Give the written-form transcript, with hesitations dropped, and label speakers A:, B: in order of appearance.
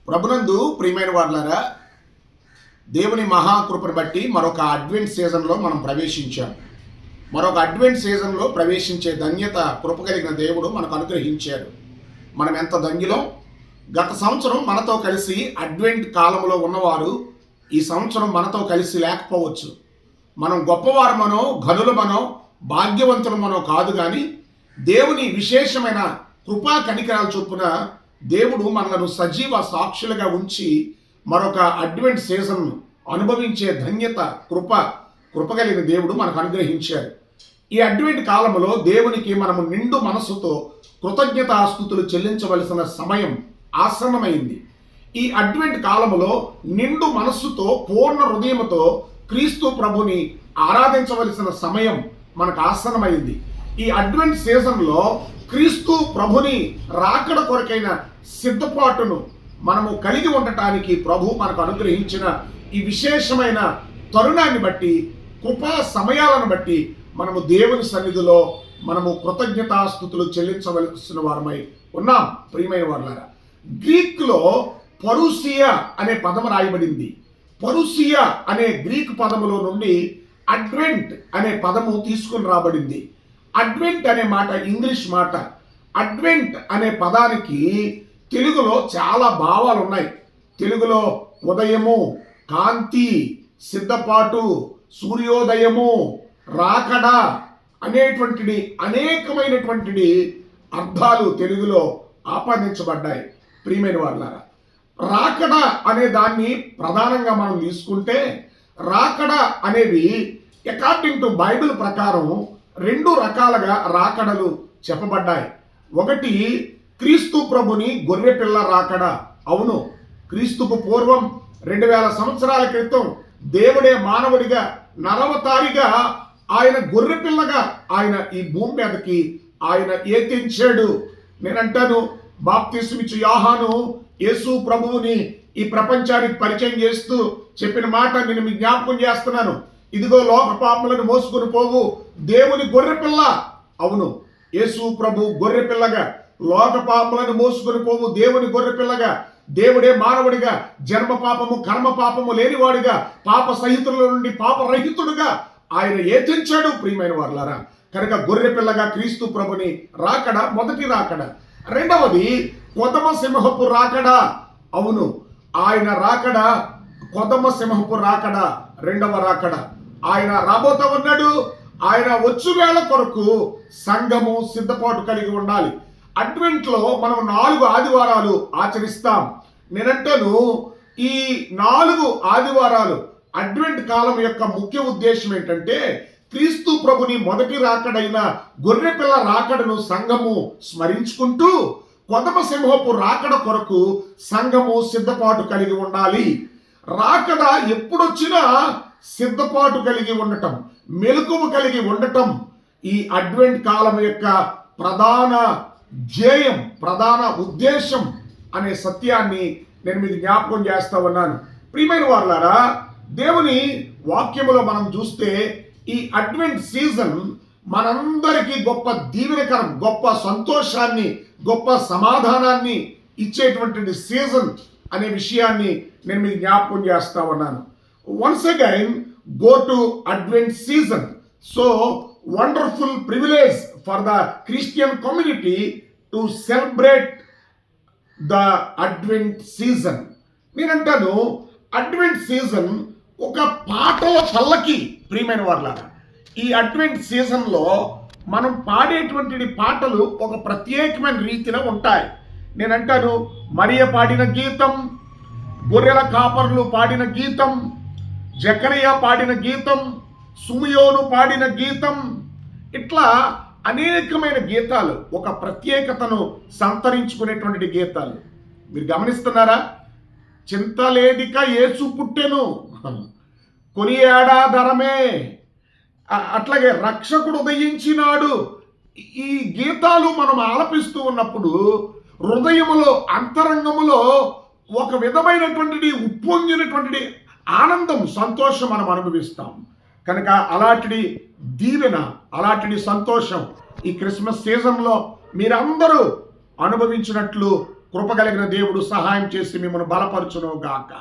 A: ప్రభునందు ప్రియమైన వారులారా, దేవుని మహాకృపను బట్టి మరొక అడ్వెంట్ సీజన్లో మనం ప్రవేశించాం. మరొక అడ్వెంట్ సీజన్లో ప్రవేశించే ధన్యత కృప కలిగిన దేవుడు మనకు అనుగ్రహించాడు. మనం ఎంత ధన్యులం. గత సంవత్సరం మనతో కలిసి అడ్వెంట్ కాలంలో ఉన్నవారు ఈ సంవత్సరం మనతో కలిసి లేకపోవచ్చు. మనం గొప్పవారమనో ఘనులమనో భాగ్యవంతులమనో కాదు, కానీ దేవుని విశేషమైన కృపా కనికరాల చొప్పున దేవుడు మనలను సజీవ సాక్షులుగా ఉంచి మరొక అడ్వెంట్ సీజన్ అనుభవించే ధన్యత కృప కలిగిన దేవుడు మనకు అనుగ్రహించారు. ఈ అడ్వెంట్ కాలంలో దేవునికి మనము నిండు మనసుతో కృతజ్ఞతాస్తుతులు చెల్లించవలసిన సమయం ఆసన్నమైంది. ఈ అడ్వెంట్ కాలంలో నిండు మనస్సుతో పూర్ణ హృదయంతో క్రీస్తు ప్రభుని ఆరాధించవలసిన సమయం మనకు ఆసన్నమైంది. ఈ అడ్వెంట్ సీజన్లో క్రీస్తు ప్రభుని రాకడ కొరకైన సిద్ధపాటును మనము కలిగి ఉండటానికి ప్రభు మనకు అనుగ్రహించిన ఈ విశేషమైన తరుణాన్ని బట్టి, కృపా సమయాలను బట్టి మనము దేవుని సన్నిధిలో మనము కృతజ్ఞతాస్తుతులు చెల్లించవలసిన వారమై ఉన్నాం. ప్రియమైన వారులారా, గ్రీక్లో పరుసియా అనే పదం రాయబడింది. పరుసియా అనే గ్రీక్ పదములో నుండి అడ్వెంట్ అనే పదము తీసుకుని రాబడింది. అడ్వెంట్ అనే మాట ఇంగ్లీష్ మాట. అడ్వెంట్ అనే పదానికి తెలుగులో చాలా భావాలు ఉన్నాయి. తెలుగులో ఉదయము, కాంతి, సిద్ధపాటు, సూర్యోదయము, రాకడ అనేటువంటి అనేకమైనటువంటి అర్థాలు తెలుగులో ఆపాదించబడ్డాయి. ప్రియమైన వారులారా, రాకడ అనే దాన్ని ప్రధానంగా మనం తీసుకుంటే, రాకడ అనేవి అకార్డింగ్ టు బైబిల్ ప్రకారం రెండు రకాలుగా రాకడలు చెప్పబడ్డాయి. ఒకటి క్రీస్తు ప్రభుని గొర్రెపిల్ల రాకడ. అవును, క్రీస్తుకు పూర్వం 2000 సంవత్సరాల క్రితం దేవుడే మానవుడిగా నరవతారిగా ఆయన గొర్రెపిల్లగా ఆయన ఈ భూమి మీదకి ఆయన ఏతించాడు. నేనంటాను, బాప్తిస్మిచ్చు యోహాను యేసు ప్రభువుని ఈ ప్రపంచానికి పరిచయం చేస్తూ చెప్పిన మాట నేను మీ జ్ఞాపకం చేస్తున్నాను. ఇదిగో లోక పాపములను మోసుకొని పోవు దేవుని గొర్రెపిల్ల. అవును, యేసు ప్రభు గొర్రెపిల్లగా, లోక పాపములను మోసుకొని పోవు దేవుని గొర్రెపిల్లగా, దేవుడే మానవుడిగా, జన్మ పాపము కర్మ పాపము లేనివాడిగా, పాప సహితుల నుండి పాపరహితుడుగా ఆయన ఏతించాడు. ప్రియమైన వారులారా, కనుక గొర్రెపిల్లగా క్రీస్తు ప్రభుని రాకడ మొదటి రాకడ. రెండవది కొదమ సింహపు రాకడ. అవును, ఆయన రాకడ కొదమ సింహపు రాకడ, రెండవ రాకడ. ఆయన రాబోతా ఉన్నాడు. ఆయన వచ్చు వేళ కొరకు సంఘము సిద్ధపాటు కలిగి ఉండాలి. అడ్వెంట్లో మనం 4 ఆదివారాలు ఆచరిస్తాం. నేనంటాను, ఈ 4 ఆదివారాలు అడ్వెంట్ కాలం యొక్క ముఖ్య ఉద్దేశం ఏంటంటే, క్రీస్తు ప్రభుని మొదటి రాకడైన గొర్రెపిల్ల రాకడను సంఘము స్మరించుకుంటూ కొదమ సింహపు రాకడ కొరకు సంఘము సిద్ధపాటు కలిగి ఉండాలి. రాకడ ఎప్పుడొచ్చినా సిద్ధపాటు కలిగి ఉండటం, మెలకువ కలిగి ఉండటం ఈ అడ్వెంట్ కాలం యొక్క ప్రధాన ధ్యేయం, ప్రధాన ఉద్దేశం అనే సత్యాన్ని నేను మీకు జ్ఞాపకం చేస్తా ఉన్నాను. ప్రియమైన వారులారా, దేవుని వాక్యములో మనం చూస్తే ఈ అడ్వెంట్ సీజన్ మనందరికీ గొప్ప దీవెనకరం, గొప్ప సంతోషాన్ని, గొప్ప సమాధానాన్ని ఇచ్చేటువంటి సీజన్ అనే విషయాన్ని నేను మీకు జ్ఞాపకం చేస్తా ఉన్నాను. Once again go to advent season. So wonderful privilege for the Christian community to celebrate the advent season. నేనంటాను, అడ్వెంట్ సీజన్ ఒక పాటల పల్లకి. ప్రియమైన వారులారా, ఈ అడ్వెంట్ సీజన్లో మనం పాడేటువంటి పాటలు ఒక ప్రత్యేకమైన రీతిలో ఉంటాయి. నేనంటాను, మరియ పాడిన గీతం, గొర్రెల కాపర్లు పాడిన గీతం, జకరియా పాడిన గీతం, సుమియోను పాడిన గీతం, ఇట్లా అనేకమైన గీతాలు ఒక ప్రత్యేకతను సంతరించుకునేటువంటి గీతాలు. మీరు గమనిస్తున్నారా? చింతలేదిక యేసు పుట్టెను, కొనియాడాధరమే, అట్లాగే రక్షకుడు ఉదయించినాడు. ఈ గీతాలు మనం ఆలపిస్తూ ఉన్నప్పుడు హృదయములో, అంతరంగములో ఒక విధమైనటువంటి ఉప్పొంగినటువంటి ఆనందం, సంతోషం మనం అనుభవిస్తాం. కనుక అలాంటి దీవెన, అలాంటి సంతోషం ఈ క్రిస్మస్ సీజన్లో మీరందరూ అనుభవించినట్లు కృప కలిగిన దేవుడు సహాయం చేసి మిమ్మల్ని బలపరచును గాక.